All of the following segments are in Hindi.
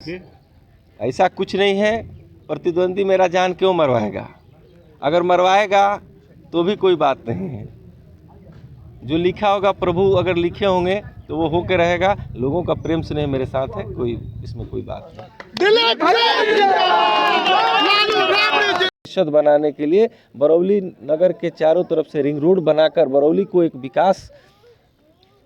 फिर ऐसा कुछ नहीं है। प्रतिद्वंदी मेरा जान क्यों मरवाएगा? अगर मरवाएगा तो भी कोई बात नहीं है। जो लिखा होगा, प्रभु अगर लिखे होंगे तो वो होके रहेगा। लोगों का प्रेम स्नेह मेरे साथ है, कोई इसमें कोई बात नहीं। परिषद बनाने के लिए बरौली नगर के चारों तरफ से रिंग रोड बनाकर बरौली को एक विकास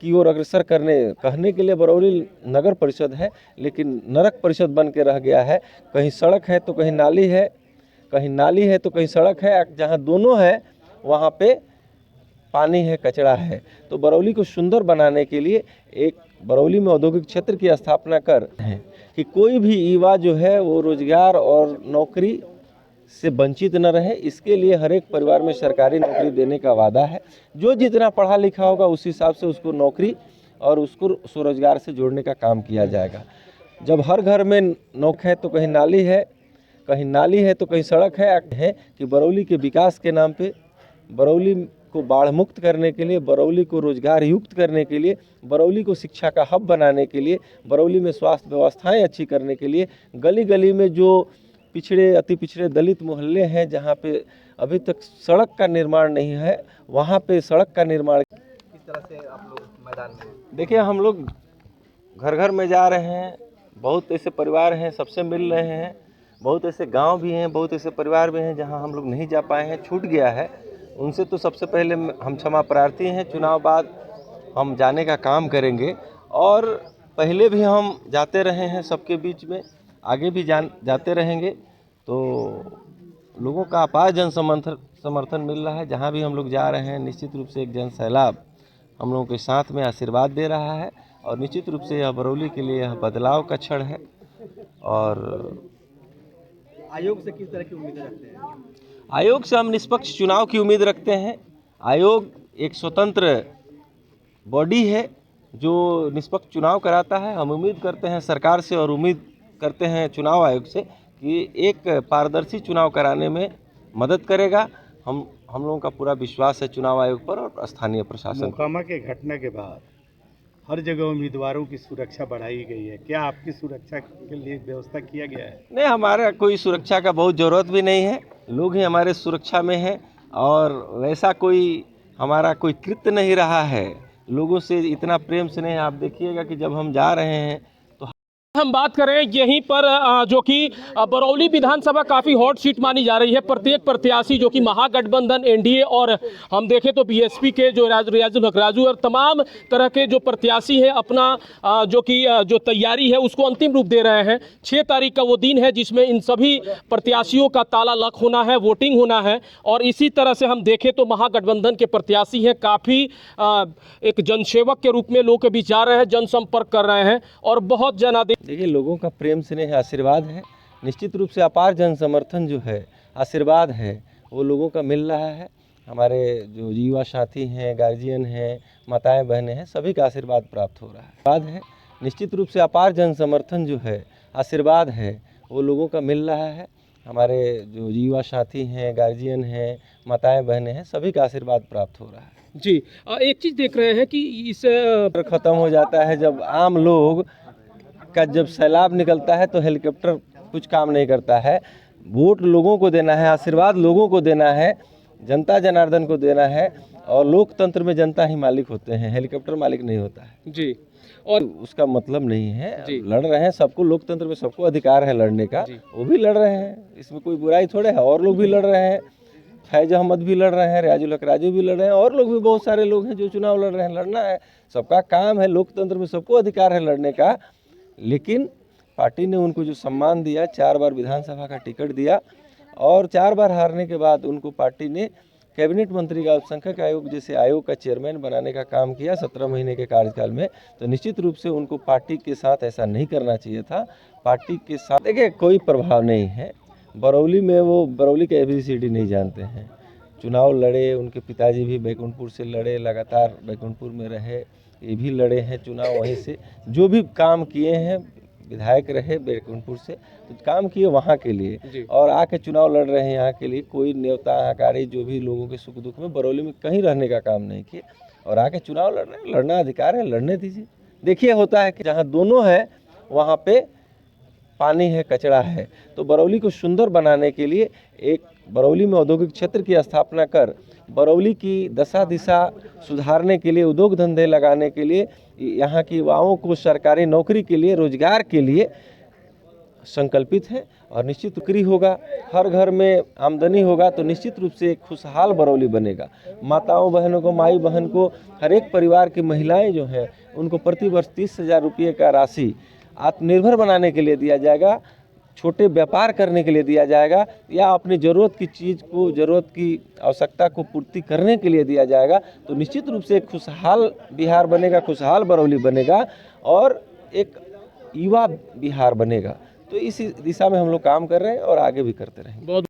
की ओर अग्रसर कहने के लिए बरौली नगर परिषद है, लेकिन नरक परिषद बन के रह गया है। कहीं सड़क है तो कहीं नाली है, कहीं नाली है तो कहीं सड़क है। जहाँ दोनों है वहाँ पे पानी है, कचरा है। तो बरौली को सुंदर बनाने के लिए एक बरौली में औद्योगिक क्षेत्र की स्थापना कर है कि कोई भी युवा जो है वो रोजगार और नौकरी से वंचित न रहे। इसके लिए हर एक परिवार में सरकारी नौकरी देने का वादा है। जो जितना पढ़ा लिखा होगा उस हिसाब से उसको नौकरी और उसको स्वरोजगार से जोड़ने का काम किया जाएगा। जब हर घर में नौक है तो कहीं नाली है, कहीं नाली है तो कहीं सड़क है कि बरौली के विकास के नाम पे, बरौली को बाढ़ मुक्त करने के लिए, बरौली को रोजगार युक्त करने के लिए, बरौली को शिक्षा का हब बनाने के लिए, बरौली में स्वास्थ्य व्यवस्थाएं अच्छी करने के लिए, गली गली में जो पिछड़े अति पिछड़े दलित मोहल्ले हैं जहां पे अभी तक सड़क का निर्माण नहीं है, वहां पे सड़क का निर्माण। किस तरह से आप लोग मैदान में? देखिए, हम लोग घर घर में जा रहे हैं। बहुत ऐसे परिवार हैं, सबसे मिल रहे हैं। बहुत ऐसे गांव भी हैं, बहुत ऐसे परिवार भी हैं जहां हम लोग नहीं जा पाए हैं, छूट गया है। उनसे तो सबसे पहले हम क्षमा प्रार्थी हैं। चुनाव बाद हम जाने का काम करेंगे और पहले भी हम जाते रहे हैं सबके बीच में, आगे भी जाते रहेंगे। तो लोगों का अपार समर्थन मिल रहा है। जहां भी हम लोग जा रहे हैं निश्चित रूप से एक जन सैलाब हम लोगों के साथ में आशीर्वाद दे रहा है और निश्चित रूप से यह बरौली के लिए यह बदलाव का क्षण है। और आयोग से किस तरह की उम्मीदें रखते हैं? आयोग से हम निष्पक्ष चुनाव की उम्मीद रखते हैं। आयोग एक स्वतंत्र बॉडी है जो निष्पक्ष चुनाव कराता है। हम उम्मीद करते हैं सरकार से और उम्मीद करते हैं चुनाव आयोग से कि एक पारदर्शी चुनाव कराने में मदद करेगा। हम लोगों का पूरा विश्वास है चुनाव आयोग पर और स्थानीय प्रशासन। मोकामा के घटना के बाद हर जगह उम्मीदवारों की सुरक्षा बढ़ाई गई है। क्या आपकी सुरक्षा के लिए व्यवस्था किया गया है? नहीं, हमारा कोई सुरक्षा का बहुत ज़रूरत भी नहीं है। लोग ही हमारे सुरक्षा में हैं और वैसा कोई हमारा कोई कृत्य नहीं रहा है। लोगों से इतना प्रेम स्नेह आप देखिएगा कि जब हम जा रहे हैं तो हम बात करें यहीं पर जो कि बरौली विधानसभा काफ़ी हॉट सीट मानी जा रही है। प्रत्येक प्रत्याशी जो कि महागठबंधन एनडीए और हम देखें तो बीएसपी के जो रियाजुल हक राजू और तमाम तरह के जो प्रत्याशी हैं अपना जो तैयारी है उसको अंतिम रूप दे रहे हैं। 6 तारीख का वो दिन है जिसमें इन सभी प्रत्याशियों का ताला लक होना है, वोटिंग होना है। और इसी तरह से हम देखें तो महागठबंधन के प्रत्याशी हैं, काफ़ी एक जनसेवक के रूप में लोगों के बीच जा रहे हैं, जनसंपर्क कर रहे हैं और बहुत जनादेश। देखिए, लोगों का प्रेम स्नेह आशीर्वाद है। निश्चित रूप से अपार जन समर्थन जो है, आशीर्वाद है, वो लोगों का मिल रहा है। हमारे जो युवा साथी हैं, गार्जियन हैं, माताएं बहनें हैं, सभी का आशीर्वाद प्राप्त हो रहा है। आशीर्वाद है, निश्चित रूप से अपार जन समर्थन जो है, आशीर्वाद है, वो लोगों का मिल रहा है। हमारे जो युवा साथी हैं, गार्जियन हैं, माताएं बहनें हैं, सभी का आशीर्वाद प्राप्त हो रहा है। जी, एक चीज़ देख रहे हैं कि इस खत्म हो जाता है जब आम लोग का जब सैलाब निकलता है तो हेलीकॉप्टर कुछ काम नहीं करता है। वोट लोगों को देना है, आशीर्वाद लोगों को देना है, जनता जनार्दन को देना है और लोकतंत्र में जनता ही मालिक होते हैं, हेलीकॉप्टर मालिक नहीं होता है। जी, और उसका मतलब नहीं है लड़ रहे हैं। सबको लोकतंत्र में सबको अधिकार है लड़ने का, वो भी लड़ रहे हैं, इसमें कोई बुराई थोड़े है। और लोग भी लड़ रहे हैं, फैज अहमद भी लड़ रहे हैं, रियाजुल हक राजू भी लड़ रहे हैं, और लोग भी बहुत सारे लोग हैं जो चुनाव लड़ रहे हैं। लड़ना है, सबका काम है, लोकतंत्र में सबको अधिकार है लड़ने का। लेकिन पार्टी ने उनको जो सम्मान दिया, 4 बार विधानसभा का टिकट दिया और 4 बार हारने के बाद उनको पार्टी ने कैबिनेट मंत्री का अल्पसंख्यक आयोग जैसे आयोग का चेयरमैन बनाने का काम किया 17 महीने के कार्यकाल में। तो निश्चित रूप से उनको पार्टी के साथ ऐसा नहीं करना चाहिए था। पार्टी के साथ देखिए कोई प्रभाव नहीं है। बरौली में वो बरौली के ABCD नहीं जानते हैं। चुनाव लड़े, उनके पिताजी भी बैकुंठपुर से लड़े, लगातार बैकुंठपुर में रहे, ये भी लड़े हैं चुनाव वहीं से। जो भी काम किए हैं, विधायक रहे बैकुंठपुर से, तो काम किए वहाँ के लिए और आके चुनाव लड़ रहे हैं यहाँ के लिए। कोई न्योता हकारी जो भी लोगों के सुख दुख में बरौली में कहीं रहने का काम नहीं किए और आके चुनाव लड़ रहे हैं। लड़ना अधिकार है, लड़ने दीजिए। देखिए, होता है कि जहाँ दोनों है वहाँ पे पानी है, कचरा है। तो बरौली को सुंदर बनाने के लिए एक बरौली में औद्योगिक क्षेत्र की स्थापना कर बरौली की दशा दिशा सुधारने के लिए, उद्योग धंधे लगाने के लिए, यहाँ की युवाओं को सरकारी नौकरी के लिए, रोजगार के लिए संकल्पित है। और निश्चित नौकरी होगा, हर घर में आमदनी होगा तो निश्चित रूप से एक खुशहाल बरौली बनेगा। माताओं बहनों को, माई बहन को, हर एक परिवार की महिलाएं जो हैं उनको प्रति वर्ष 30,000 रुपये का राशि आत्मनिर्भर बनाने के लिए दिया जाएगा, छोटे व्यापार करने के लिए दिया जाएगा, या अपनी ज़रूरत की चीज़ को, ज़रूरत की आवश्यकता को पूर्ति करने के लिए दिया जाएगा। तो निश्चित रूप से एक खुशहाल बिहार बनेगा, खुशहाल बरौली बनेगा और एक युवा बिहार बनेगा। तो इस दिशा में हम लोग काम कर रहे हैं और आगे भी करते रहेंगे। बहुत